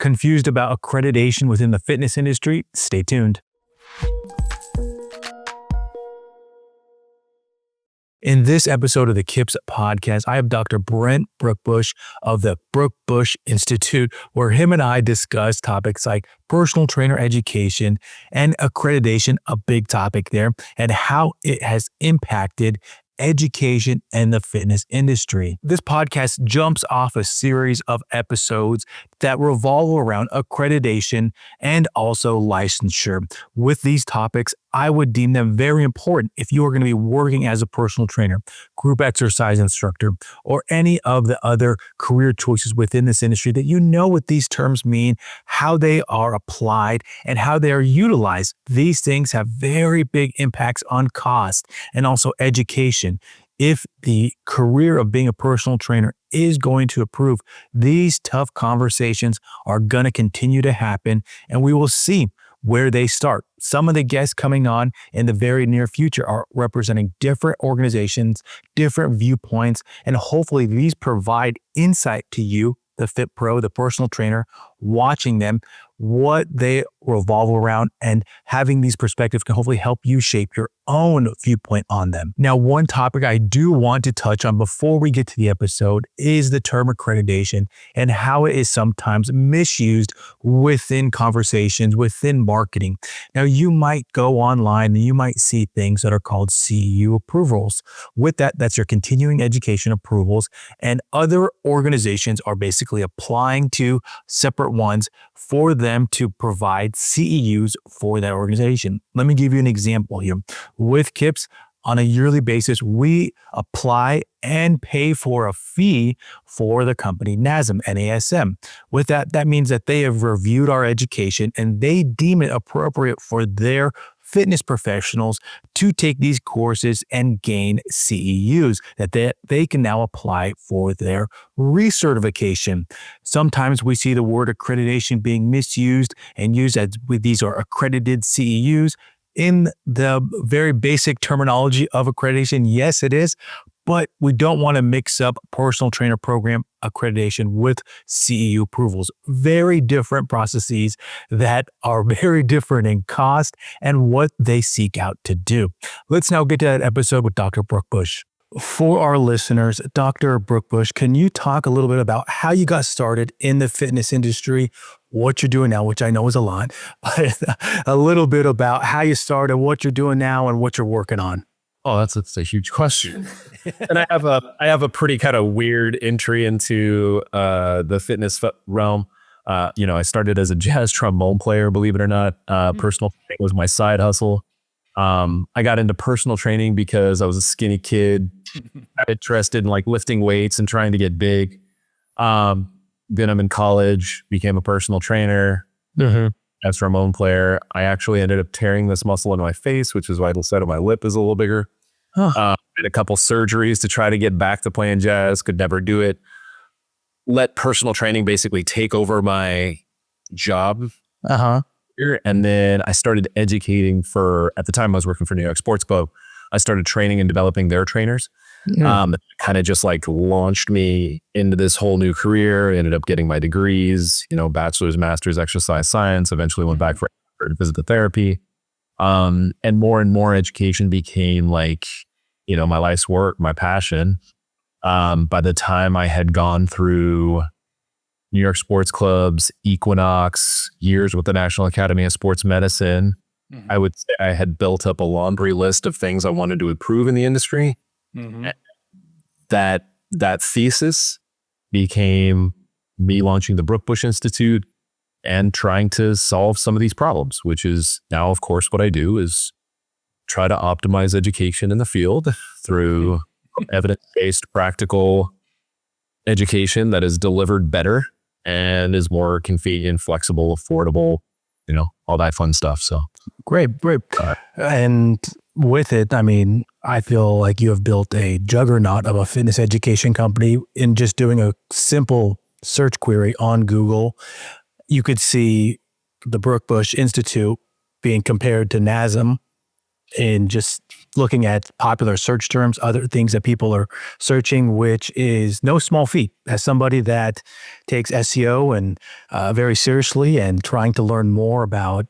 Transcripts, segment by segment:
Confused about accreditation within the fitness industry? Stay tuned. In this episode of the KIPS Podcast, I have Dr. Brent Brookbush of the Brookbush Institute, where him and I discuss topics like personal trainer education and accreditation, a big topic there, and how it has impacted education and the fitness industry. This podcast jumps off a series of episodes that revolve around accreditation and also licensure. With these topics, I would deem them very important if you are going to be working as a personal trainer, group exercise instructor, or any of the other career choices within this industry, that you know what these terms mean, how they are applied, and how they are utilized. These things have very big impacts on cost and also education. If the career of being a personal trainer is going to improve, these tough conversations are going to continue to happen, and we will see where they start. Some of the guests coming on in the very near future are representing different organizations, different viewpoints, and hopefully these provide insight to you, the Fit Pro, the personal trainer, watching them, what they revolve around, and having these perspectives can hopefully help you shape your own viewpoint on them. Now, one topic I do want to touch on before we get to the episode is the term accreditation and how it is sometimes misused within conversations, within marketing. Now, you might go online and you might see things that are called CEU approvals. With that, that's your continuing education approvals, and other organizations are basically applying to separate ones for them to provide CEUs for that organization. Let me give you an example here. With KIPS, on a yearly basis, we apply and pay for a fee for the company NASM. With that, that means that they have reviewed our education and they deem it appropriate for their fitness professionals to take these courses and gain CEUs that they can now apply for their recertification. Sometimes we see the word accreditation being misused and used as these are accredited CEUs. In the very basic terminology of accreditation, yes, it is, but we don't want to mix up personal trainer program accreditation with CEU approvals. Very different processes that are very different in cost and what they seek out to do. Let's now get to that episode with Dr. Brookbush. For our listeners, Dr. Brookbush, can you talk a little bit about how you got started in the fitness industry, what you're doing now, which I know is a lot, but a little bit about how you started, what you're doing now, and what you're working on? Oh, that's a huge question. And I have a pretty kind of weird entry into the fitness realm. I started as a jazz trombone player, believe it or not. Personal training was my side hustle. I got into personal training because I was a skinny kid, interested in like lifting weights and trying to get big. Then I'm in college, became a personal trainer, as trombone player. I actually ended up tearing this muscle in my face, which is why the side of my lip is a little bigger. Did a couple surgeries to try to get back to playing jazz, could never do it. Let personal training basically take over my job. And then I started educating at the time I was working for New York Sports Club. I started training and developing their trainers. Kind of just like launched me into this whole new career. Ended up getting my degrees, bachelor's, master's, exercise science, eventually went back for physical therapy. And more education became like, my life's work, my passion. By the time I had gone through New York Sports Clubs, Equinox, years with the National Academy of Sports Medicine, I would say I had built up a laundry list of things I wanted to improve in the industry. That thesis became me launching the Brookbush Institute and trying to solve some of these problems, which is now, of course, what I do is try to optimize education in the field through evidence-based, practical education that is delivered better and is more convenient, flexible, affordable, all that fun stuff. So great. And with it, I feel like you have built a juggernaut of a fitness education company in just doing a simple search query on Google. You could see the Brookbush Institute being compared to NASM in just looking at popular search terms, other things that people are searching, which is no small feat. As somebody that takes SEO and very seriously and trying to learn more about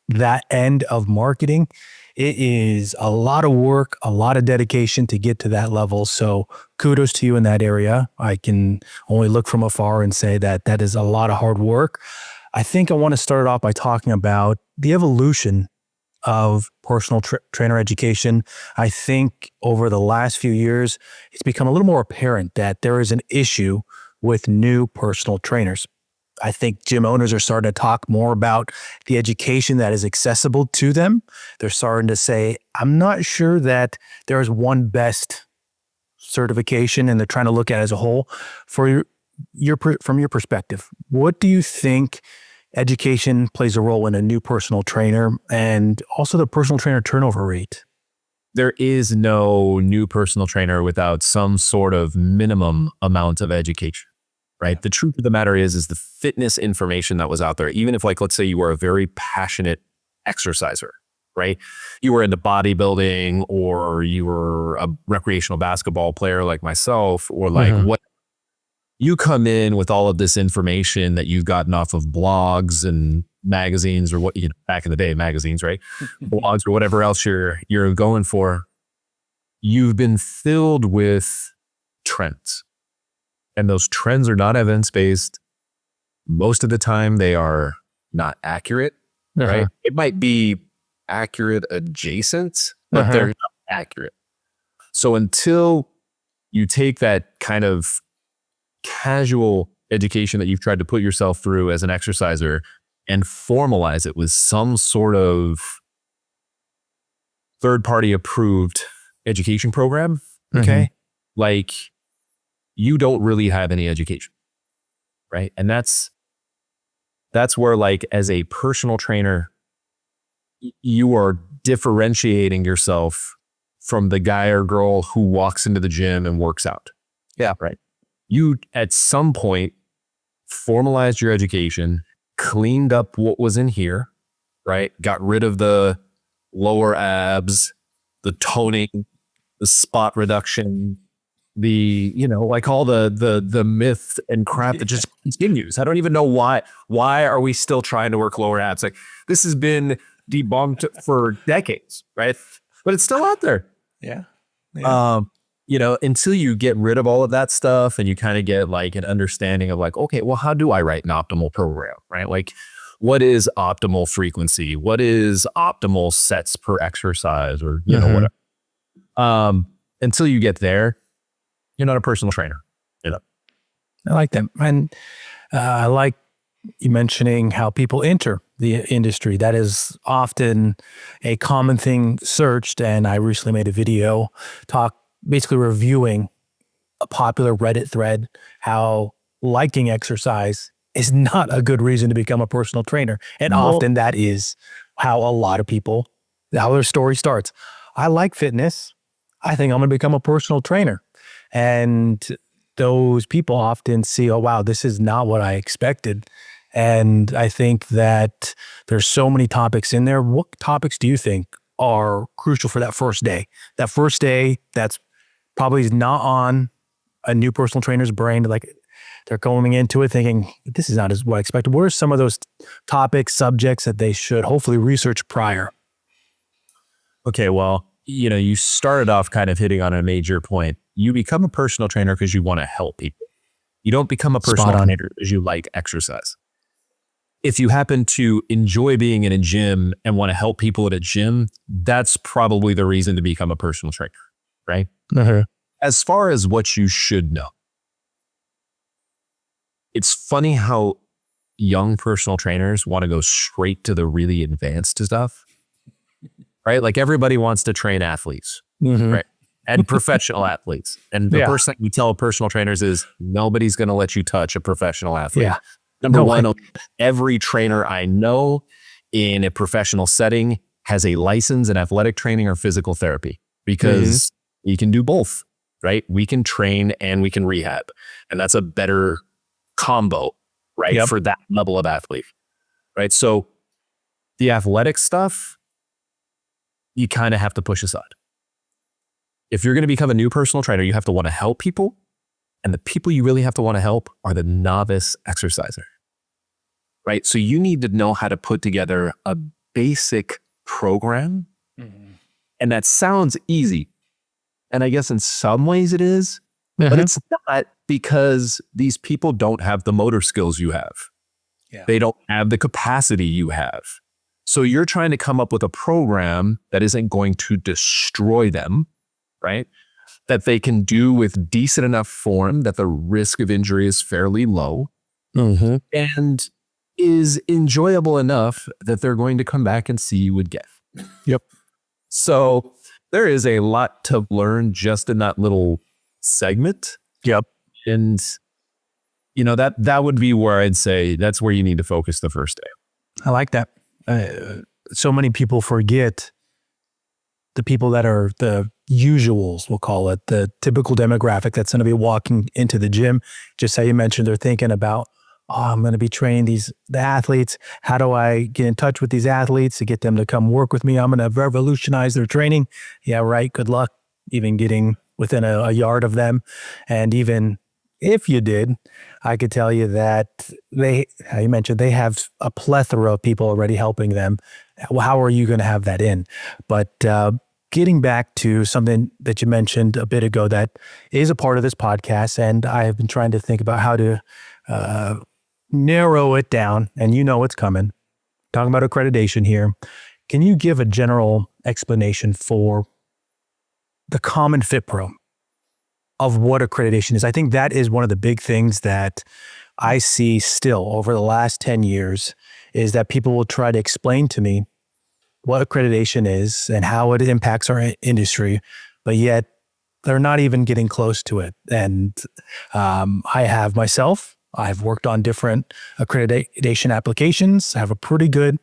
that end of marketing, it is a lot of work, a lot of dedication to get to that level. So kudos to you in that area. I can only look from afar and say that that is a lot of hard work. I think I want to start off by talking about the evolution of personal trainer education. I think over the last few years, it's become a little more apparent that there is an issue with new personal trainers. I think gym owners are starting to talk more about the education that is accessible to them. They're starting to say, I'm not sure that there is one best certification, and they're trying to look at it as a whole. From your perspective, what do you think education plays a role in a new personal trainer, and also the personal trainer turnover rate? There is no new personal trainer without some sort of minimum amount of education. Right. The truth of the matter is the fitness information that was out there, even if, like, let's say you were a very passionate exerciser, right? You were into bodybuilding, or you were a recreational basketball player like myself, or like what you come in with all of this information that you've gotten off of blogs and magazines, or what, you know, back in the day, magazines, right? Blogs or whatever else you're going for. You've been filled with trends. And those trends are not evidence-based. Most of the time, they are not accurate, right? It might be accurate adjacent, but they're not accurate. So until you take that kind of casual education that you've tried to put yourself through as an exerciser and formalize it with some sort of third-party approved education program, okay? Like, you don't really have any education, right? And that's where, like, as a personal trainer, you are differentiating yourself from the guy or girl who walks into the gym and works out. Yeah. Right. You, at some point, formalized your education, cleaned up what was in here, right? Got rid of the lower abs, the toning, the spot reduction, the, you know, like all the myth and crap that just continues. I don't even know why are we still trying to work lower abs? Like, this has been debunked for decades, right? But it's still out there. Yeah. You know, until you get rid of all of that stuff and you kind of get like an understanding of like, okay, well, how do I write an optimal program, right? Like, what is optimal frequency? What is optimal sets per exercise, or, you know, whatever. Until you get there, you're not a personal trainer. You know? I like that. And I like you mentioning how people enter the industry. That is often a common thing searched. And I recently made a video basically reviewing a popular Reddit thread, how liking exercise is not a good reason to become a personal trainer. And often that is how a lot of people, how their story starts. I like fitness. I think I'm going to become a personal trainer. And those people often see, oh, wow, this is not what I expected. And I think that there's so many topics in there. What topics do you think are crucial for that first day? That first day that's probably not on a new personal trainer's brain. Like, they're going into it thinking, this is not as what I expected. What are some of those topics, subjects that they should hopefully research prior? Okay, well, you know, you started off kind of hitting on a major point. You become a personal trainer because you want to help people. You don't become a personal trainer because you like exercise. If you happen to enjoy being in a gym and want to help people at a gym, that's probably the reason to become a personal trainer, right? As far as what you should know, it's funny how young personal trainers want to go straight to the really advanced stuff, right? Like, everybody wants to train athletes, right? And professional athletes. And the first thing we tell personal trainers is nobody's going to let you touch a professional athlete. Yeah. Number one, every trainer I know in a professional setting has a license in athletic training or physical therapy, because you can do both, right? We can train and we can rehab. And that's a better combo, right? For that level of athlete, right? So the athletic stuff, you kind of have to push aside. If you're going to become a new personal trainer, you have to want to help people. And the people you really have to want to help are the novice exerciser, right? So you need to know how to put together a basic program. And that sounds easy. And I guess in some ways it is, but it's not, because these people don't have the motor skills you have. Yeah. They don't have the capacity you have. So you're trying to come up with a program that isn't going to destroy them, right? That they can do with decent enough form that the risk of injury is fairly low, and is enjoyable enough that they're going to come back and see you again. Yep. So there is a lot to learn just in that little segment. Yep. And that would be where I'd say that's where you need to focus the first day. I like that. So many people forget the people that are the usuals, we'll call it, the typical demographic that's going to be walking into the gym. Just how you mentioned, they're thinking about, I'm going to be training the athletes. How do I get in touch with these athletes to get them to come work with me? I'm going to revolutionize their training. Yeah, right. Good luck even getting within a yard of them. And even if you did, I could tell you that how you mentioned, they have a plethora of people already helping them. How are you going to have that in? But getting back to something that you mentioned a bit ago that is a part of this podcast, and I have been trying to think about how to narrow it down, and what's coming. Talking about accreditation here. Can you give a general explanation for the common fit pro of what accreditation is? I think that is one of the big things that I see still over the last 10 years, is that people will try to explain to me what accreditation is and how it impacts our industry, but yet they're not even getting close to it. And I have myself, I've worked on different accreditation applications. I have a pretty good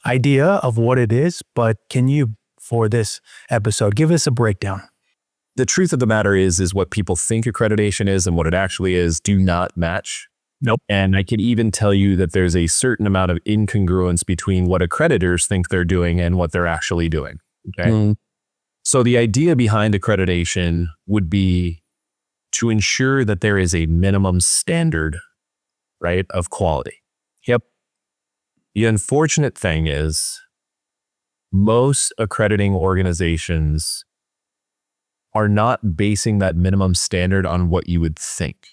idea of what it is, but can you, for this episode, give us a breakdown? The truth of the matter is what people think accreditation is and what it actually is do not match. Nope. And I can even tell you that there's a certain amount of incongruence between what accreditors think they're doing and what they're actually doing. Okay. So the idea behind accreditation would be to ensure that there is a minimum standard, right, of quality. Yep. The unfortunate thing is most accrediting organizations are not basing that minimum standard on what you would think,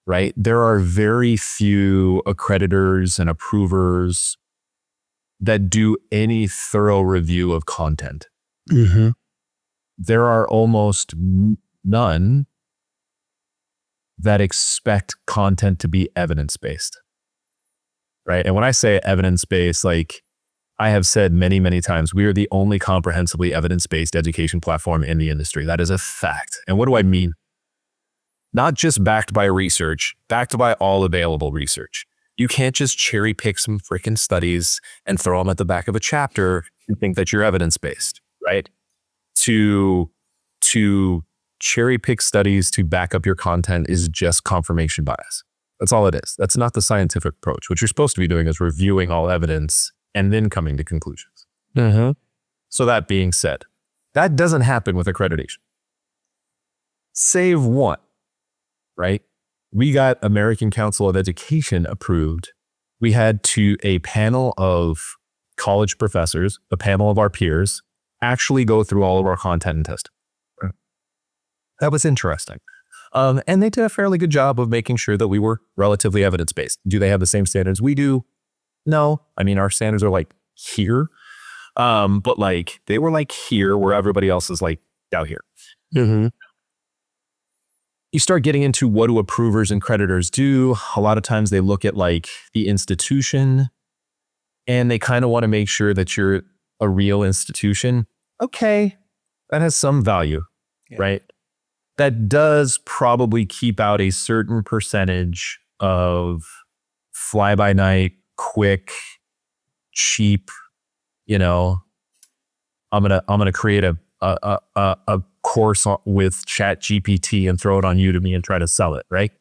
right? There are very few accreditors and approvers that do any thorough review of content. There are almost none that expect content to be evidence-based, right? And when I say evidence-based, like I have said many, many times, we are the only comprehensively evidence-based education platform in the industry. That is a fact. And what do I mean? Not just backed by research, backed by all available research. You can't just cherry pick some freaking studies and throw them at the back of a chapter and think that you're evidence-based, right? To cherry pick studies to back up your content is just confirmation bias. That's all it is. That's not the scientific approach. What you're supposed to be doing is reviewing all evidence and then coming to conclusions. So that being said, that doesn't happen with accreditation. Save one, right? We got American Council of Education approved. We had a panel of college professors, a panel of our peers, actually go through all of our content and test. That was interesting. And they did a fairly good job of making sure that we were relatively evidence-based. Do they have the same standards we do? No. I mean, our standards are like here, but like they were like here where everybody else is like down here. You start getting into what do approvers and creditors do. A lot of times they look at like the institution and they kind of want to make sure that you're a real institution. Okay, that has some value, right? That does probably keep out a certain percentage of fly-by-night, quick, cheap, I'm gonna create a course with ChatGPT and throw it on Udemy and try to sell it, right?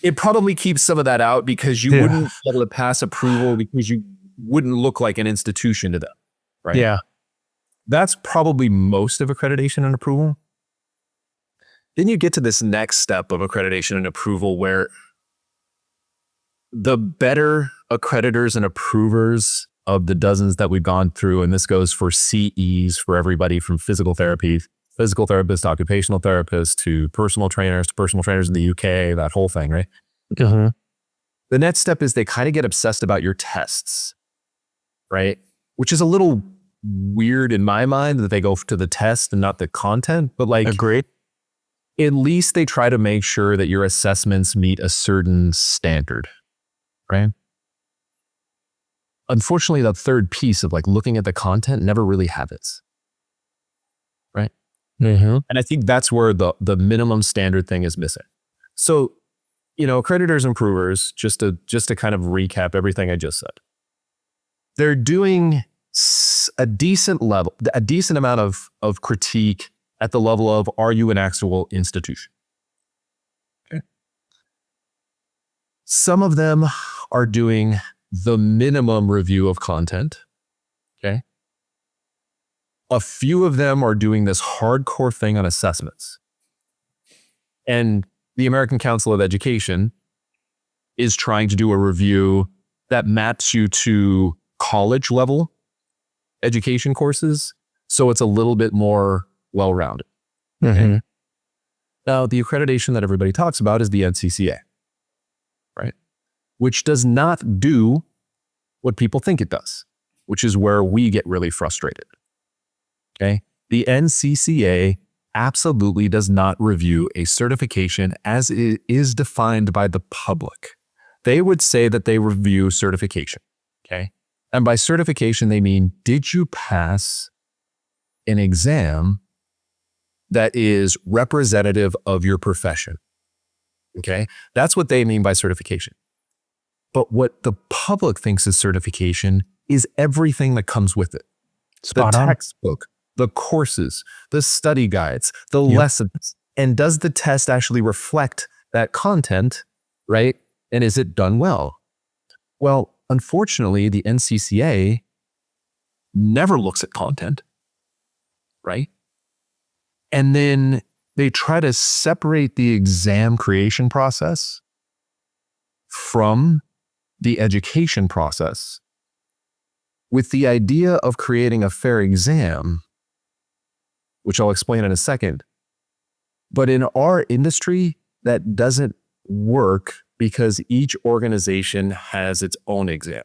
It probably keeps some of that out because you wouldn't be able to pass approval because you wouldn't look like an institution to them, right? Yeah. That's probably most of accreditation and approval. Then you get to this next step of accreditation and approval where the better accreditors and approvers of the dozens that we've gone through, and this goes for CEs for everybody from physical therapists, occupational therapists, to personal trainers in the UK, that whole thing, right? Uh-huh. The next step is they kind of get obsessed about your tests, right? Which is a little weird in my mind that they go to the test and not the content, but like, Agreed. at least they try to make sure that your assessments meet a certain standard, right? Unfortunately, that third piece of like looking at the content never really happens, right? Mm-hmm. And I think that's where the minimum standard thing is missing. So, accreditors and approvers, just to kind of recap everything I just said, they're doing a decent amount of critique at the level of, are you an actual institution? Okay. Some of them are doing the minimum review of content. Okay. A few of them are doing this hardcore thing on assessments. And the American Council of Education is trying to do a review that maps you to college level education courses. So it's a little bit more well-rounded. Mm-hmm. Okay? Now, the accreditation that everybody talks about is the NCCA, right? Which does not do what people think it does, which is where we get really frustrated. Okay? The NCCA absolutely does not review a certification as it is defined by the public. They would say that they review certification. Okay? And by certification, they mean, did you pass an exam that is representative of your profession? Okay? That's what they mean by certification. But what the public thinks is certification is everything that comes with it. Spot the on. textbook, the courses, the study guides, the lessons. And does the test actually reflect that content, right? And is it done well? Well, unfortunately, the NCCA never looks at content, right? And then they try to separate the exam creation process from the education process with the idea of creating a fair exam, which I'll explain in a second. But in our industry, that doesn't work because each organization has its own exam,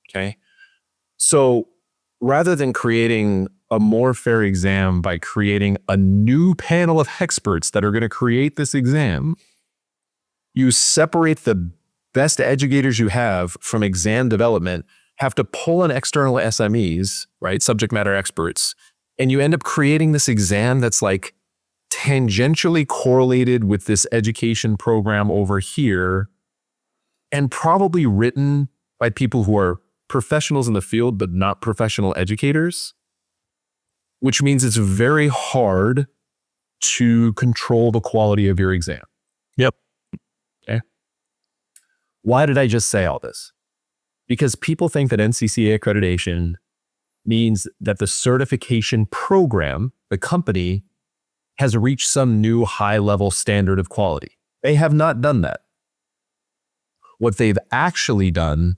okay? So rather than creating a more fair exam by creating a new panel of experts that are going to create this exam, you separate the best educators you have from exam development, have to pull in external SMEs, right, subject matter experts, and you end up creating this exam that's like tangentially correlated with this education program over here, and probably written by people who are professionals in the field but not professional educators, which means it's very hard to control the quality of your exam. Yep. Okay. Why did I just say all this? Because people think that NCCA accreditation means that the certification program, the company, has reached some new high-level standard of quality. They have not done that. What they've actually done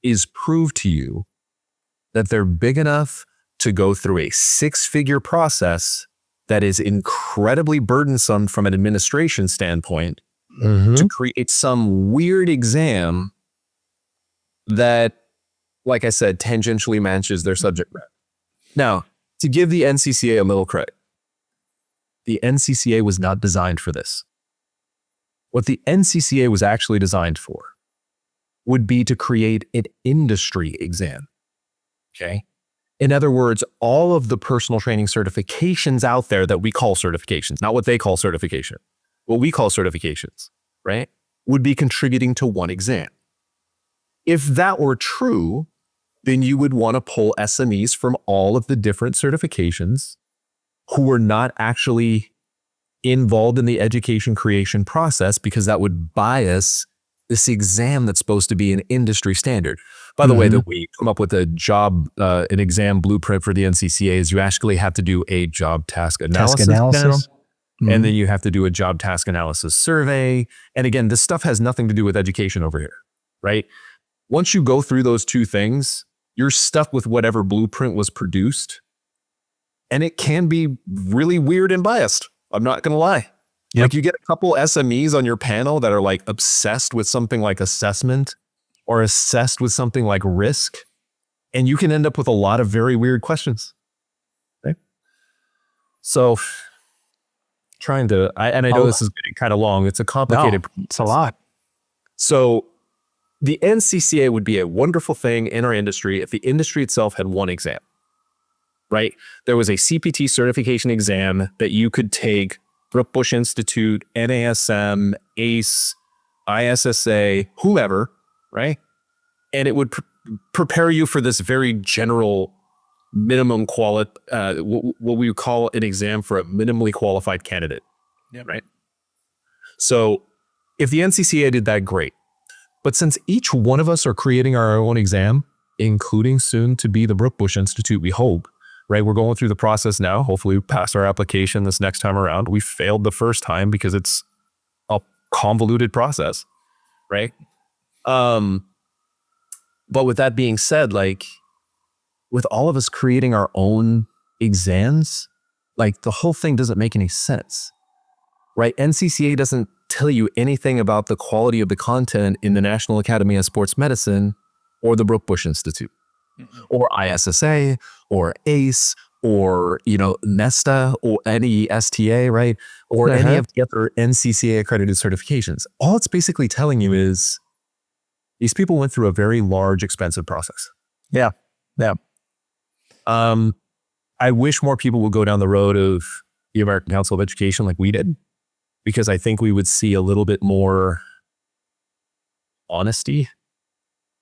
is prove to you that they're big enough to go through a six-figure process that is incredibly burdensome from an administration standpoint to create some weird exam that, like I said, tangentially matches their subject matter. Now, to give the NCCA a little credit, the NCCA was not designed for this. What the NCCA was actually designed for would be to create an industry exam, okay? In other words, all of the personal training certifications out there that we call certifications, not what they call certification, what we call certifications, right, would be contributing to one exam. If that were true, then you would want to pull SMEs from all of the different certifications who were not actually involved in the education creation process, because that would bias this exam that's supposed to be an industry standard. By the way, that we come up with a job, an exam blueprint for the NCCA is you actually have to do a job task analysis. And then you have to do a job task analysis survey. And again, this stuff has nothing to do with education over here, right? Once you go through those two things, you're stuck with whatever blueprint was produced. And it can be really weird and biased. I'm not going to lie. Yep. Like you get a couple SMEs on your panel that are like obsessed with something like assessment or obsessed with something like risk. And you can end up with a lot of very weird questions. Okay. So I know this is getting kind of long. It's a complicated process. It's a lot. So the NCCA would be a wonderful thing in our industry if the industry itself had one exam, right? There was a CPT certification exam that you could take, Brookbush Institute, NASM, ACE, ISSA, whoever, right? And it would prepare you for this very general minimum what we would call an exam for a minimally qualified candidate, right? So if the NCCA did that, great. But since each one of us are creating our own exam, including soon to be the Brookbush Institute, we hope, right? We're going through the process now. Hopefully we pass our application this next time around. We failed the first time because it's a convoluted process, right? But with that being said, like with all of us creating our own exams, like the whole thing doesn't make any sense, right? NCCA doesn't tell you anything about the quality of the content in the National Academy of Sports Medicine or the Brookbush Institute or ISSA or ACE or, NESTA or any STA, right? Or any of the other NCCA accredited certifications. All it's basically telling you is these people went through a very large, expensive process. Yeah. Yeah. I wish more people would go down the road of the American Council of Education like we did, because I think we would see a little bit more honesty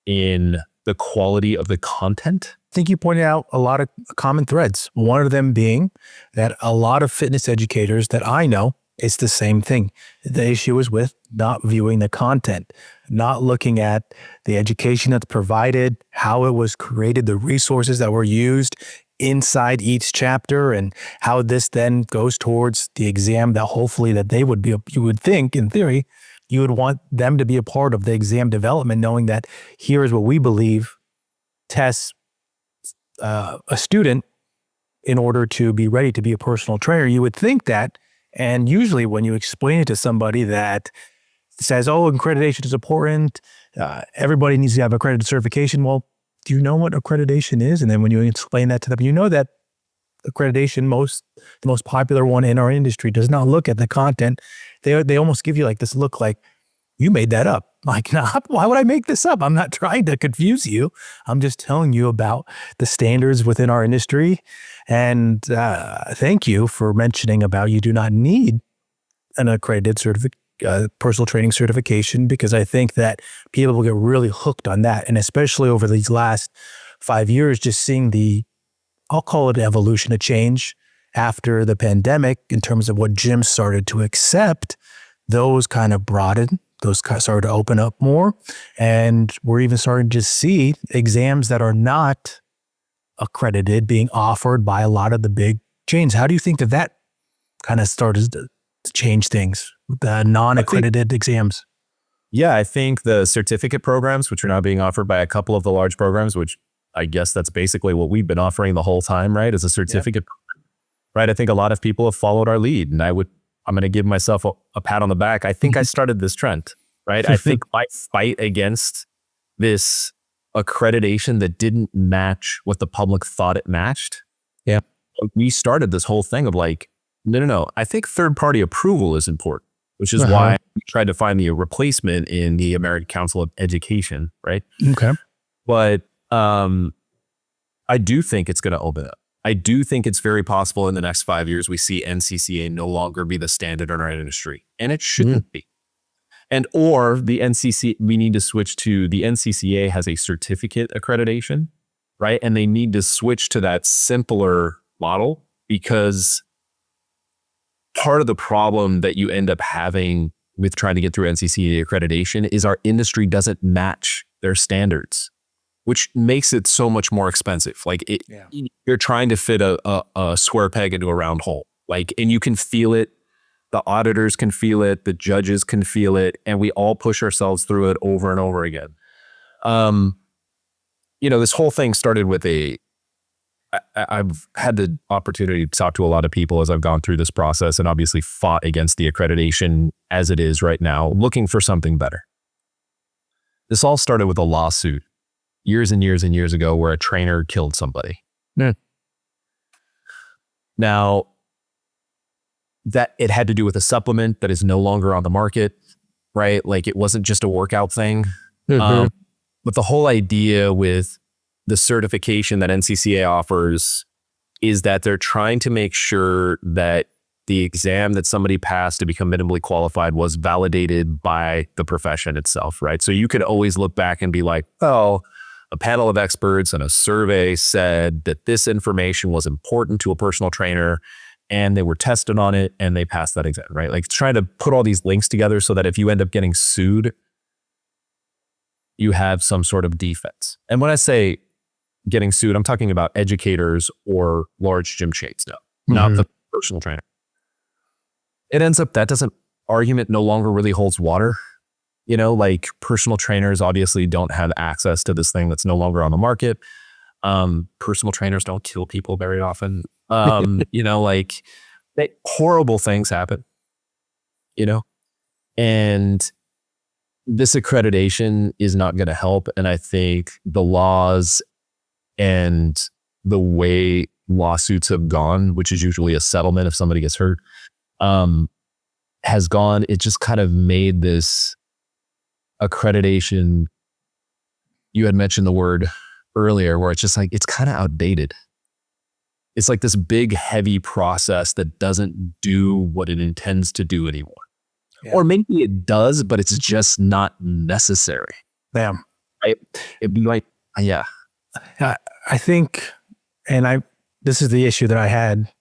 in the quality of the content. I think you pointed out a lot of common threads. One of them being that a lot of fitness educators that I know, it's the same thing. The issue is with not viewing the content, not looking at the education that's provided, how it was created, the resources that were used inside each chapter, and how this then goes towards the exam that hopefully that they would be, you would think in theory, you would want them to be a part of the exam development, knowing that here is what we believe tests a student in order to be ready to be a personal trainer. You would think that, and usually when you explain it to somebody that says, oh, accreditation is important, everybody needs to have accredited certification. Well, do you know what accreditation is? And then when you explain that to them, you know that accreditation, the most popular one in our industry, does not look at the content. They almost give you like this look like, you made that up. Like, nah, why would I make this up? I'm not trying to confuse you. I'm just telling you about the standards within our industry. And thank you for mentioning about you do not need an accredited personal training certification, because I think that people will get really hooked on that. And especially over these last 5 years, just seeing I'll call it evolution, a change after the pandemic in terms of what gyms started to accept, those kind of broadened. Those started to open up more, and we're even starting to see exams that are not accredited being offered by a lot of the big chains. How do you think that kind of started to change things, the non-accredited exams? Yeah, I think the certificate programs, which are now being offered by a couple of the large programs, which I guess that's basically what we've been offering the whole time, right? As a certificate, right? I think a lot of people have followed our lead, and I'm going to give myself a pat on the back. I think I started this trend, right? I think my fight against this accreditation that didn't match what the public thought it matched. Yeah. We started this whole thing of like, no. I think third-party approval is important, which is why we tried to find the replacement in the American Council of Education, right? Okay. But I do think it's going to open up. I do think it's very possible in the next 5 years, we see NCCA no longer be the standard in our industry, and it shouldn't be. Or the we need to switch to the NCCA has a certificate accreditation, right? And they need to switch to that simpler model, because part of the problem that you end up having with trying to get through NCCA accreditation is our industry doesn't match their standards, which makes it so much more expensive. Like you're trying to fit a square peg into a round hole. Like, and you can feel it. The auditors can feel it. The judges can feel it. And we all push ourselves through it over and over again. This whole thing started with I've had the opportunity to talk to a lot of people as I've gone through this process and obviously fought against the accreditation as it is right now, looking for something better. This all started with a lawsuit years and years and years ago where a trainer killed somebody. Now, that it had to do with a supplement that is no longer on the market, right? Like it wasn't just a workout thing. But the whole idea with the certification that NCCA offers is that they're trying to make sure that the exam that somebody passed to become minimally qualified was validated by the profession itself, right? So you could always look back and be like, oh, a panel of experts and a survey said that this information was important to a personal trainer and they were tested on it and they passed that exam, right? Like trying to put all these links together so that if you end up getting sued, you have some sort of defense. And when I say getting sued, I'm talking about educators or large gym chains, not the personal trainer. It ends up that argument no longer really holds water. Like personal trainers obviously don't have access to this thing that's no longer on the market. Personal trainers don't kill people very often. Like horrible things happen, and this accreditation is not going to help. And I think the laws and the way lawsuits have gone, which is usually a settlement if somebody gets hurt, has gone. It just kind of made this accreditation. You had mentioned the word earlier where it's just like, it's kind of outdated. It's like this big, heavy process that doesn't do what it intends to do anymore. Yeah. Or maybe it does, but it's just not necessary. Damn. It'd be like, yeah. I think, this is the issue that I had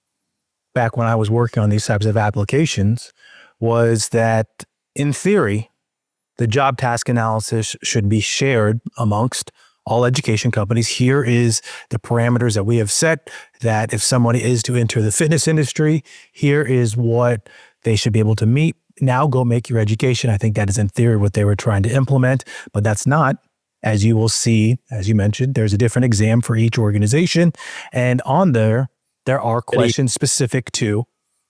back when I was working on these types of applications, was that in theory, the job task analysis should be shared amongst all education companies. Here is the parameters that we have set, that if somebody is to enter the fitness industry, here is what they should be able to meet. Now go make your education. I think that is in theory what they were trying to implement, but that's not. As you will see, as you mentioned, there's a different exam for each organization. And on there are questions specific to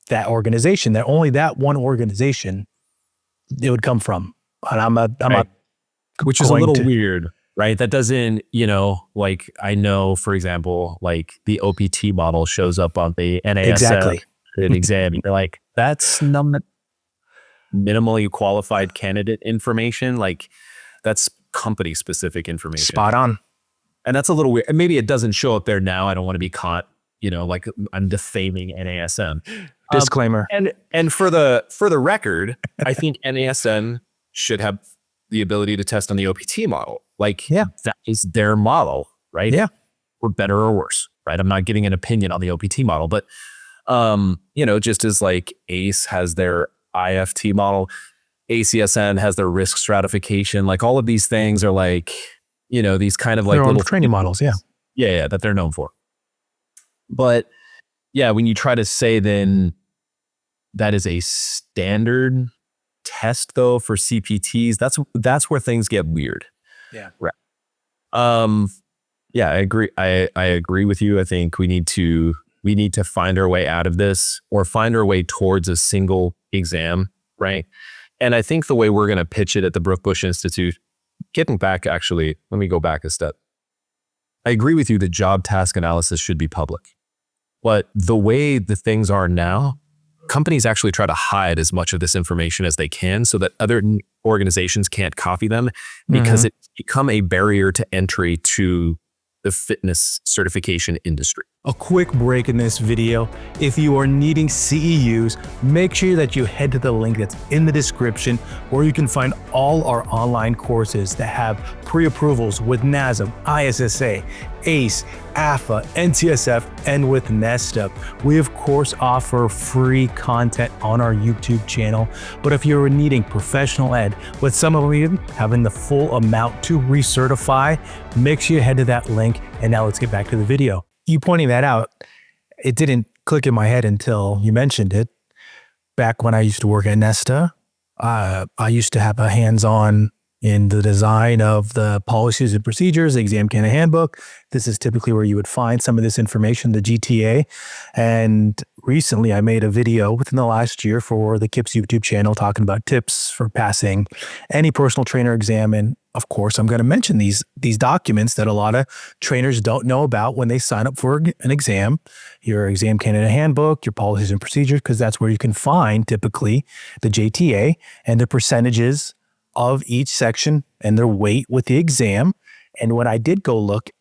that organization, that only that one organization it would come from. And I'm not which is a little weird, right? That doesn't, like I know, for example, like the OPT model shows up on the NASM exam. You're like, that's minimally qualified candidate information. Like that's company specific information. Spot on. And that's a little weird. And maybe it doesn't show up there now. I don't want to be caught, like I'm defaming NASM. Disclaimer. And for the record, I think NASM should have the ability to test on the OPT model. Like that is their model, right? Yeah. For better or worse, right? I'm not giving an opinion on the OPT model, but just as like ACE has their IFT model, ACSN has their risk stratification. Like all of these things are like, these kind of like little training models. Yeah. Yeah. That they're known for. But yeah, when you try to say then that is a standard test though for CPTs, that's where things get weird. Yeah. Right. Yeah, I agree. I agree with you. I think we need to find our way out of this or find our way towards a single exam. Right. And I think the way we're going to pitch it at the Brookbush Institute, getting back, actually, let me go back a step. I agree with you that job task analysis should be public. But the way the things are now, companies actually try to hide as much of this information as they can so that other organizations can't copy them because it's become a barrier to entry to the fitness certification industry. A quick break in this video. If you are needing CEUs, make sure that you head to the link that's in the description where you can find all our online courses that have pre-approvals with NASM, ISSA, ACE, AFA, NCSF, and with NESTA. We of course offer free content on our YouTube channel, but if you're needing professional ed, with some of you having the full amount to recertify, make sure you head to that link. And now let's get back to the video. You pointing that out, it didn't click in my head until you mentioned it. Back when I used to work at NESTA, I used to have a hands-on in the design of the policies and procedures, the exam candidate handbook. This is typically where you would find some of this information, the GTA. And recently I made a video within the last year for the KIPS YouTube channel talking about tips for passing any personal trainer exam. And of course, I'm going to mention these documents that a lot of trainers don't know about when they sign up for an exam, your exam candidate handbook, your policies and procedures, because that's where you can find typically the JTA and the percentages of each section and their weight with the exam. And when I did go look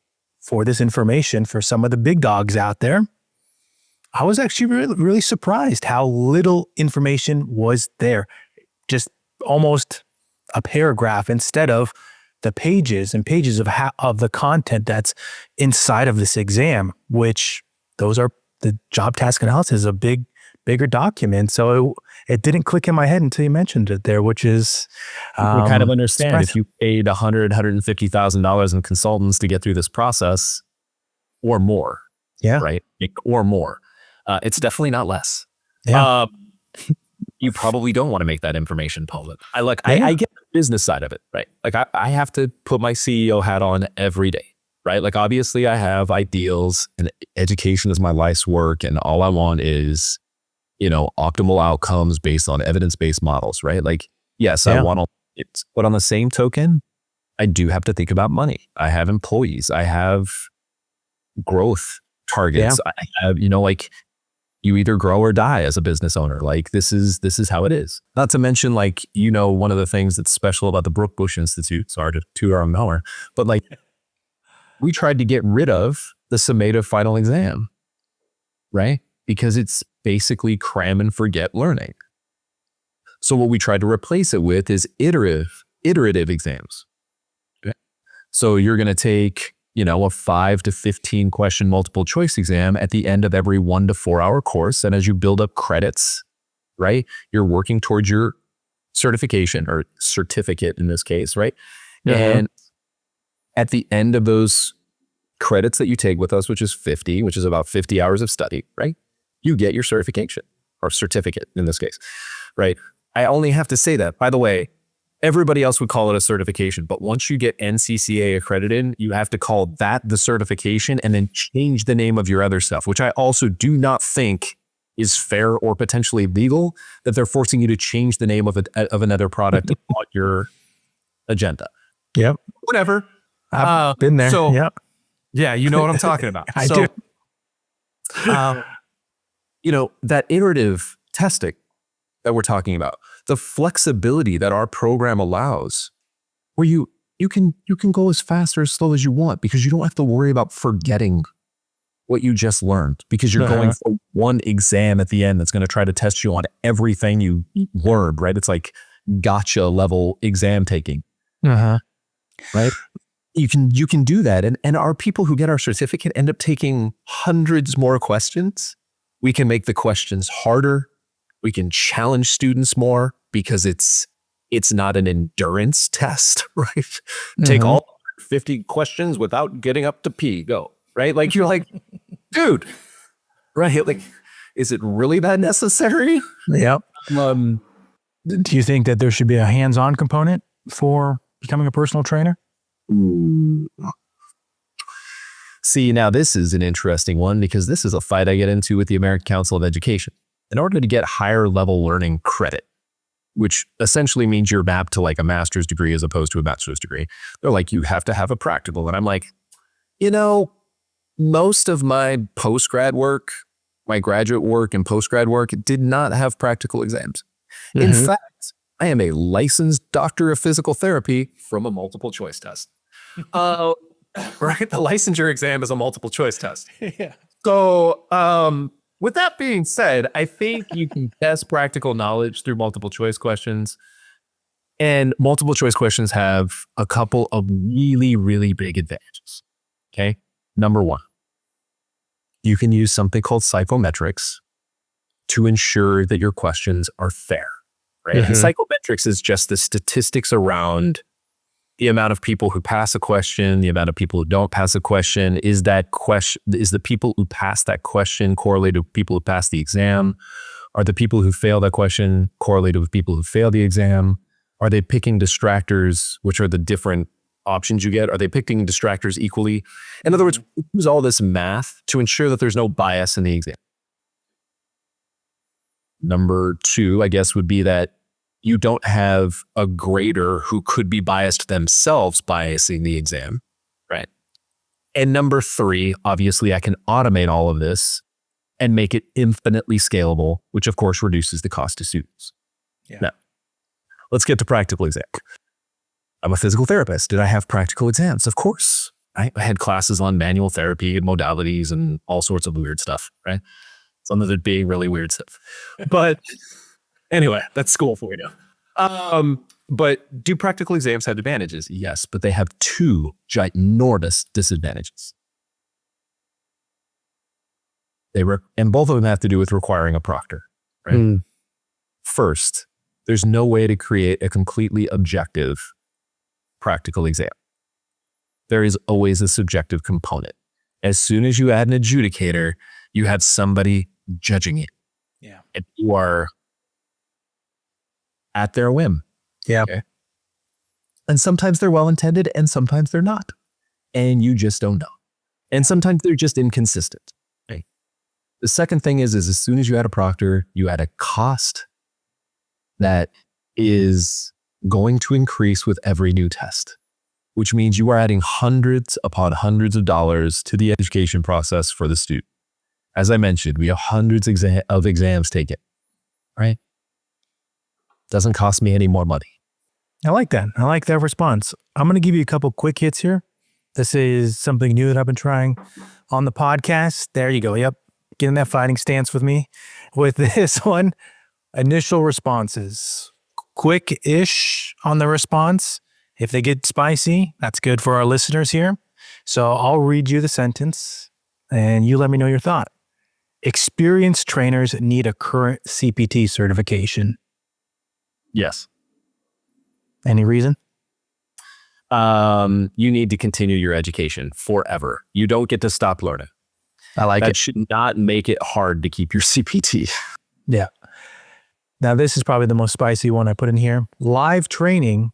for this information for some of the big dogs out there, I was actually really surprised how little information was there. Just almost a paragraph instead of the pages and pages of the content that's inside of this exam, which those are the job task analysis is a bigger document. So it didn't click in my head until you mentioned it there, which is you kind of understand if you paid $150,000 in consultants to get through this process or more, right? Or more. It's definitely not less. Yeah. You probably don't want to make that information public. I get the business side of it, right? Like I have to put my CEO hat on every day, right? Like obviously I have ideals and education is my life's work. And all I want is, optimal outcomes based on evidence-based models, right? Like, yes, I want it, but on the same token, I do have to think about money. I have employees. I have growth targets. I have, you either grow or die as a business owner. Like this is how it is. Not to mention one of the things that's special about the Brookbush Institute, sorry to toot our own horn, but we tried to get rid of the summative final exam, right? Because it's basically cram and forget learning. So what we tried to replace it with is iterative exams. Okay? So you're going to take, a 5 to 15 question multiple choice exam at the end of every 1 to 4 hour course. And as you build up credits, right, you're working towards your certification or certificate in this case, right? And at the end of those credits that you take with us, which is about 50 hours of study, right? You get your certification or certificate in this case, right? I only have to say that. By the way, everybody else would call it a certification, but once you get NCCA accredited, you have to call that the certification and then change the name of your other stuff, which I also do not think is fair or potentially legal, that they're forcing you to change the name of another product on your agenda. Yep. Whatever. I've been there. So, yep. Yeah, you know what I'm talking about. I do. That iterative testing that we're talking about, the flexibility that our program allows, where you can go as fast or as slow as you want because you don't have to worry about forgetting what you just learned because you're going for one exam at the end that's going to try to test you on everything you learned, right? It's like gotcha level exam taking, right? You can do that. And our people who get our certificate end up taking hundreds more questions. We can make the questions harder. We can challenge students more because it's not an endurance test, right? Take all 50 questions without getting up to pee, go, right? Like you're like, dude, right? Like, is it really that necessary? Yep. Do you think that there should be a hands-on component for becoming a personal trainer? See, now this is an interesting one because this is a fight I get into with the American Council of Education. In order to get higher level learning credit, which essentially means you're mapped to like a master's degree as opposed to a bachelor's degree, they're like, you have to have a practical. And I'm like, most of my post-grad work, my graduate work and post-grad work did not have practical exams. In fact, I am a licensed doctor of physical therapy from a multiple choice test. Right? The licensure exam is a multiple choice test. Yeah. So, with that being said, I think you can test practical knowledge through multiple choice questions. And multiple choice questions have a couple of really, really big advantages. Okay. Number one, you can use something called psychometrics to ensure that your questions are fair, right? And psychometrics is just the statistics around the amount of people who pass a question, the amount of people who don't pass a question. Is the people who pass that question correlated with people who pass the exam? Are the people who fail that question correlated with people who fail the exam? Are they picking distractors, which are the different options you get? Are they picking distractors equally? In other words, we use all this math to ensure that there's no bias in the exam. Number two, I guess, would be that you don't have a grader who could be biased themselves biasing the exam, right? And number three, obviously I can automate all of this and make it infinitely scalable, which of course reduces the cost to students. Yeah. Now, let's get to practical exam. I'm a physical therapist. Did I have practical exams? Of course. I had classes on manual therapy and modalities and all sorts of weird stuff, right? Some of it being really weird stuff. But anyway, that's school for you. But do practical exams have advantages? Yes, but they have two ginormous disadvantages. And both of them have to do with requiring a proctor, right? First, there's no way to create a completely objective practical exam. There is always a subjective component. As soon as you add an adjudicator, you have somebody judging it. Yeah. And you are at their whim. Yeah. Okay? And sometimes they're well-intended and sometimes they're not. And you just don't know. And sometimes they're just inconsistent. Okay? The second thing is as soon as you add a proctor, you add a cost that is going to increase with every new test, which means you are adding hundreds upon hundreds of dollars to the education process for the student. As I mentioned, we have hundreds of exams taken, right? Doesn't cost me any more money. I like that. I like that response. I'm going to give you a couple quick hits here. This is something new that I've been trying on the podcast. There you go. Yep. Get in that fighting stance with me. With this one, initial responses. Quick-ish on the response. If they get spicy, that's good for our listeners here. So I'll read you the sentence and you let me know your thought. Experienced trainers need a current CPT certification. Yes. Any reason? You need to continue your education forever. You don't get to stop learning. I like it. That should not make it hard to keep your CPT. Yeah. Now, this is probably the most spicy one I put in here. Live training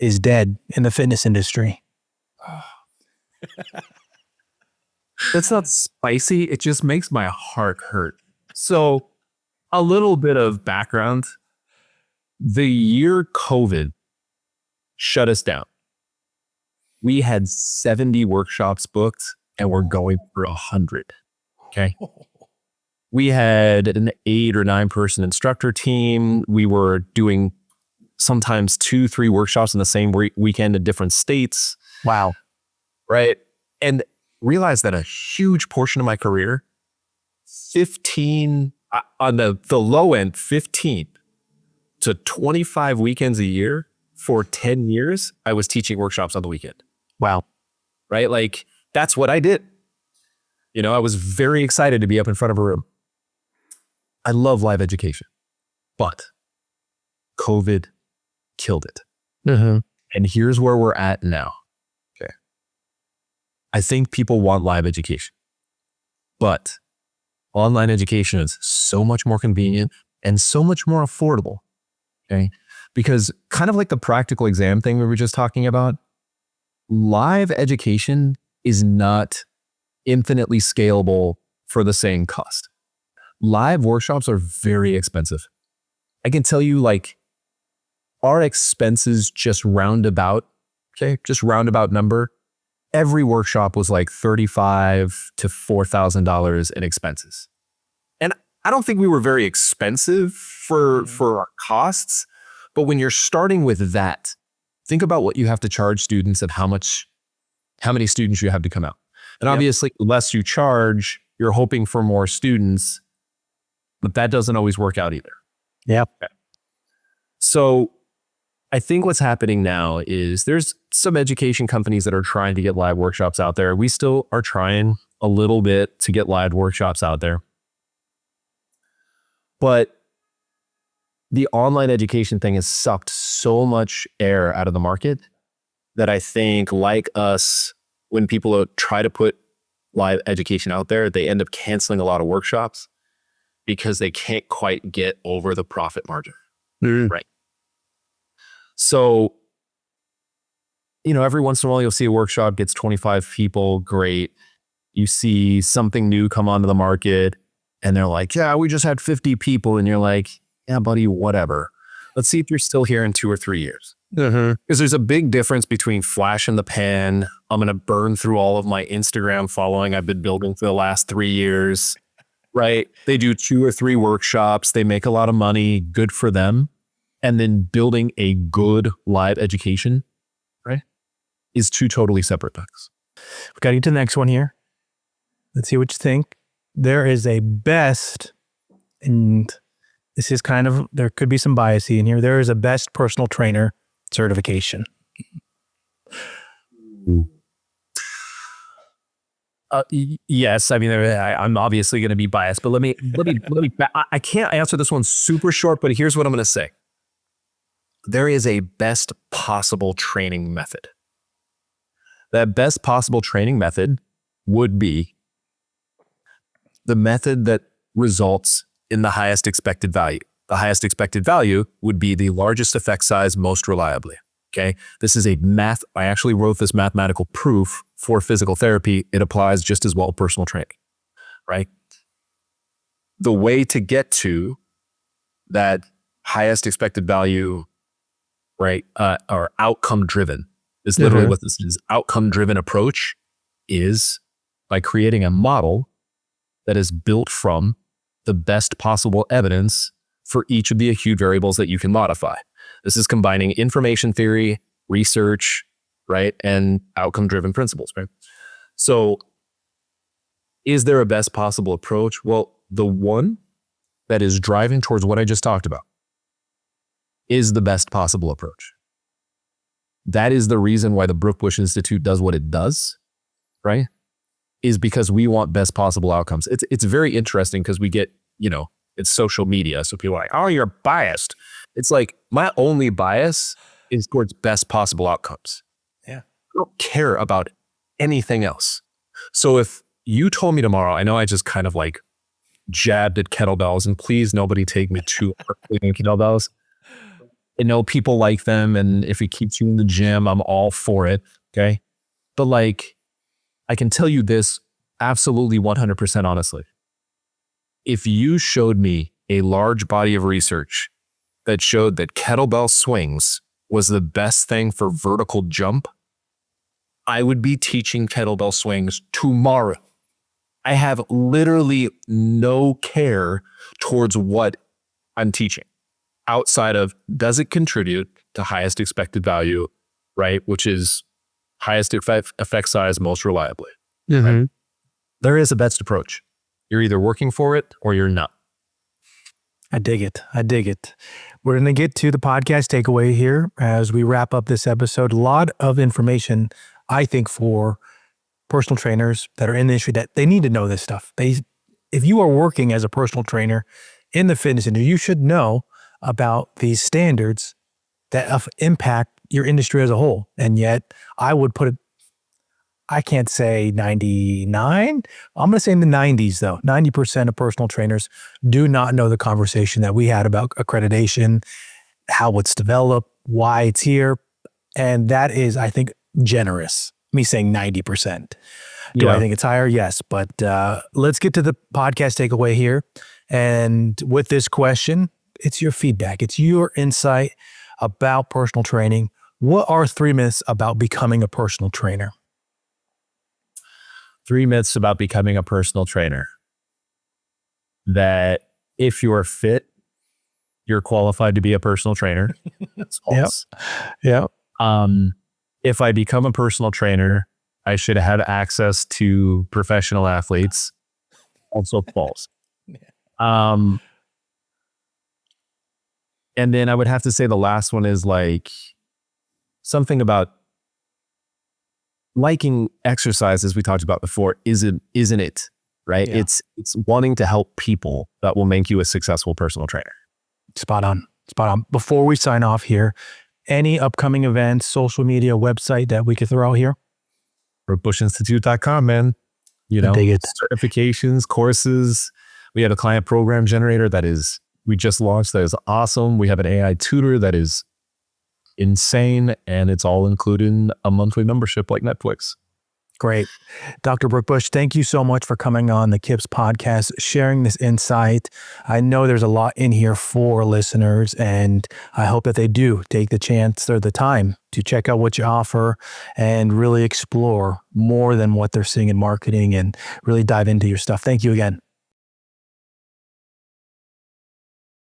is dead in the fitness industry. That's not spicy. It just makes my heart hurt. So a little bit of background. The year COVID shut us down, we had 70 workshops booked and we're going for 100. Okay. We had an 8 or 9 person instructor team. We were doing sometimes 2-3 workshops in the same weekend in different states. Wow. Right. And realized that a huge portion of my career, 15 on the low end, 15 to 25 weekends a year for 10 years, I was teaching workshops on the weekend. Wow. Right. Like that's what I did. You know, I was very excited to be up in front of a room. I love live education, but COVID killed it. And here's where we're at now. Okay. I think people want live education, but online education is so much more convenient and so much more affordable. Okay. Because kind of like the practical exam thing we were just talking about, live education is not infinitely scalable for the same cost. Live workshops are very expensive. I can tell you like our expenses just roundabout number. Every workshop was like $3,500 to $4,000 in expenses. And I don't think we were very expensive for our costs, but when you're starting with that, think about what you have to charge students and how many students you have to come out. And obviously, the less you charge, you're hoping for more students, but that doesn't always work out either. Yeah. Okay. So I think what's happening now is there's some education companies that are trying to get live workshops out there. We still are trying a little bit to get live workshops out there. But the online education thing has sucked so much air out of the market that I think, like us, when people try to put live education out there, they end up canceling a lot of workshops because they can't quite get over the profit margin. Right. So, every once in a while you'll see a workshop gets 25 people. Great. You see something new come onto the market and they're like, yeah, we just had 50 people. And you're like, yeah, buddy, whatever. Let's see if you're still here in 2 or 3 years. Because there's a big difference between flash in the pan. I'm going to burn through all of my Instagram following I've been building for the last 3 years. Right. They do 2 or 3 workshops. They make a lot of money. Good for them. And then building a good live education, right, is 2 totally separate things. We got to get to the next one here. Let's see what you think. There is a best, and this is there could be some bias in here. There is a best personal trainer certification. Yes, I mean, I'm obviously going to be biased, but let me. I can't answer this one super short, but here's what I'm going to say. There is a best possible training method. That best possible training method would be the method that results in the highest expected value. The highest expected value would be the largest effect size most reliably. Okay. This is I actually wrote this mathematical proof for physical therapy. It applies just as well to personal training, right? The way to get to that highest expected value, right, or outcome driven, is literally what this is. Outcome driven approach is by creating a model that is built from the best possible evidence for each of the acute variables that you can modify. This is combining information theory, research, right, and outcome-driven principles, right? So is there a best possible approach? Well, the one that is driving towards what I just talked about is the best possible approach. That is the reason why the Brookbush Institute does what it does, right? Is because we want best possible outcomes. It's very interesting because we get, it's social media. So people are like, oh, you're biased. It's like, my only bias is towards best possible outcomes. Yeah. I don't care about anything else. So if you told me tomorrow, I know I just kind of like jabbed at kettlebells, and please nobody take me too harshly in kettlebells. I know people like them, and if it keeps you in the gym, I'm all for it. Okay. But like, I can tell you this absolutely 100% honestly. If you showed me a large body of research that showed that kettlebell swings was the best thing for vertical jump, I would be teaching kettlebell swings tomorrow. I have literally no care towards what I'm teaching outside of, does it contribute to highest expected value, right? Which is highest effect size most reliably. Right? There is a best approach. You're either working for it or you're not. I dig it. We're going to get to the podcast takeaway here as we wrap up this episode. A lot of information, I think, for personal trainers that are in the industry, that they need to know this stuff. If you are working as a personal trainer in the fitness industry, you should know about these standards that impact your industry as a whole. And yet I would put it, I can't say 99. I'm going to say in the 90s though. 90% of personal trainers do not know the conversation that we had about accreditation, how it's developed, why it's here. And that is, I think, generous. Me saying 90%. Do I think it's higher? Yes. But let's get to the podcast takeaway here. And with this question, it's your feedback. It's your insight about personal training. What are 3 myths about becoming a personal trainer? 3 myths about becoming a personal trainer. That if you're fit, you're qualified to be a personal trainer. That's false. Yep. If I become a personal trainer, I should have access to professional athletes. also false. And then I would have to say the last one is like something about liking exercise, as we talked about before, isn't it? Right? Yeah. It's wanting to help people that will make you a successful personal trainer. Spot on. Before we sign off here, any upcoming events, social media, website that we could throw out here? BrookbushInstitute.com, man. You know, certifications, courses. We have a client program generator we just launched that is awesome. We have an AI tutor that is insane, and it's all included in a monthly membership like Netflix. Great. Dr. Brookbush, thank you so much for coming on the KIPS podcast, sharing this insight. I know there's a lot in here for listeners, and I hope that they do take the chance or the time to check out what you offer and really explore more than what they're seeing in marketing and really dive into your stuff. Thank you again.